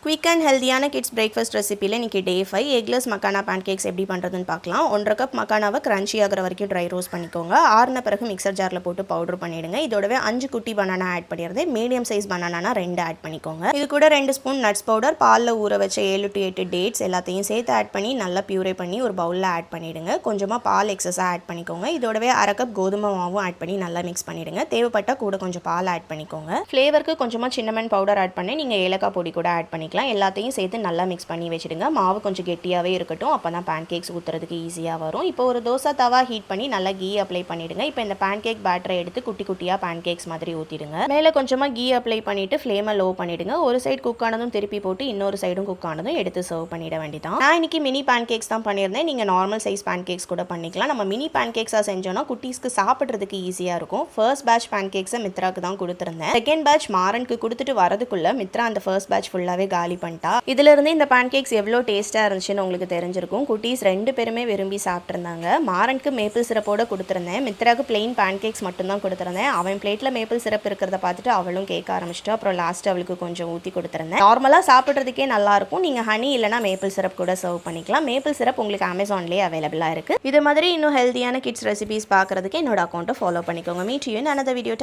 Quick and ஹெல்தியான kids breakfast ரெசிபியில் இன்றைக்கி டே 5 eggless makhana pancakes எப்படி பண்ணுறதுன்னு பார்க்கலாம். 1.5 கப் மக்கானாவை கிரன்ச்சி ஆகிற வரைக்கும் ட்ரை ரோஸ்ட் பண்ணிக்கோங்க. ஆறுன பிறகு மிக்சர் ஜாரில் போட்டு பவுடர் பண்ணிவிடுங்க. இதோடவே 5 குட்டி பனானா ஆட் பண்ணிடுறது. மீடியம் சைஸ் பனானா 2 ஆட் பண்ணிக்கோங்க. இது கூட 2 ஸ்பூன் நட்ஸ் பவுடர், பாலில் ஊற வச்ச 7 to 8 டேட்ஸ் எல்லாத்தையும் சேர்த்து ஆட் பண்ணி நல்லா பியூரே பண்ணி ஒரு பவுலில் ஆட் பண்ணிவிடுங்க. கொஞ்சமாக பால் எக்ஸஸாக ஆட் பண்ணிக்கோங்க. இதோடவே 1/2 கப் கோதுமை மாவும் ஆட் பண்ணி நல்லா மிக்ஸ் பண்ணிவிடுங்க. தேவைப்பட்டால் கூட கொஞ்சம் பால் ஆட் பண்ணிக்கோங்க. ஃப்ளேவருக்கு கொஞ்சமாக சின்னமன் பவுடர் ஆட் பண்ணி நீங்கள் ஏலக்காய் பொடி கூட ஆட் பண்ணிக்கலாம். எல்லாத்தையும் சேர்த்து நல்லா மிக்ஸ் பண்ணி வச்சுடுங்க. மாவு கொஞ்சம் கெட்டியாகவே இருக்கட்டும், அப்போ தான் பேன்கேக்ஸ் ஊற்றுறதுக்கு ஈஸியாக வரும். இப்போ ஒரு தோசை தவா ஹீட் பண்ணி நல்லா கீ அப்ளை பண்ணிவிடுங்க. இப்போ இந்த பேன்கேக் பேட்டரை எடுத்து குட்டி குட்டியாக பேன்கேக்ஸ் மாதிரி ஊற்றிடுங்க. மேலே கொஞ்சமாக கீ அப்ளை பண்ணிவிட்டு ஃப்ளேமை லோ பண்ணிவிடுங்க. ஒரு சைடு குக் ஆனதும் திருப்பி போட்டு இன்னொரு சைடும் குக் ஆனதும் எடுத்து சர்வ் பண்ணிட வேண்டியதான். நான் இன்னைக்கு மினி பேன்கேக்ஸ் தான் பண்ணியிருந்தேன். நீங்கள் நார்மல் சைஸ் பேன்கேக்ஸ் கூட பண்ணிக்கலாம். நம்ம மினி பேன்கேக்ஸாக செஞ்சோன்னா குட்டீஸ்க்கு சாப்பிட்றதுக்கு ஈஸியாக இருக்கும். ஃபர்ஸ்ட் பேட்ச் பேன்கேக்ஸை மித்ராக்கு தான் கொடுத்துருந்தேன். செகண்ட் பேட்ச் மாறனுக்கு கொடுத்துட்டு வரதுக்குள்ள மித்ரா அந்த ஃபர்ஸ்ட் பேட்ச் ஃபுல்லாகவே காலி பண்ணிட்டா. இதிலிருந்து இந்த பேன்கேக்ஸ் எவ்வளோ டேஸ்ட்டாக இருந்துச்சுன்னு உங்களுக்கு தெரிஞ்சிருக்கும். குட்டீஸ் 2 பேருமே விரும்பி சாப்பிட்ருந்தாங்க. மாறனுக்கு மேப்பிள் சிரப்போட கொடுத்துருந்தேன். மித்ராக்கு பிளெயின் பேன்கேக்ஸ் மட்டும்தான் கொடுத்துருந்தேன். அவன் பிளேட்டில் மேப்பிள் சிரப் இருக்கிறத பார்த்துட்டு அவளும் கேட்க ஆரம்பிச்சிட்டா. அப்புறம் லாஸ்ட் அவளுக்கு கொஞ்சம் ஊற்றி கொடுத்துருந்தேன். நார்மலாக சாப்பிட்றதுக்கே நல்லாயிருக்கும். நீங்கள் ஹனி இல்லைனா மேப்பிள் சிரப் கூட சர்வ் பண்ணிக்கலாம். மேப்பிள் சிரப் உங்களுக்கு அமேசான்லேயே அவைலபிளாக இருக்குது. இது மாதிரி இன்னும் ஹெல்த்தியான கிட்ஸ் ரெசிபிஸ் பார்க்குறதுக்கு என்னோட அக்கௌண்ட்டை ஃபாலோ பண்ணிக்கோங்க. Meet you in another video.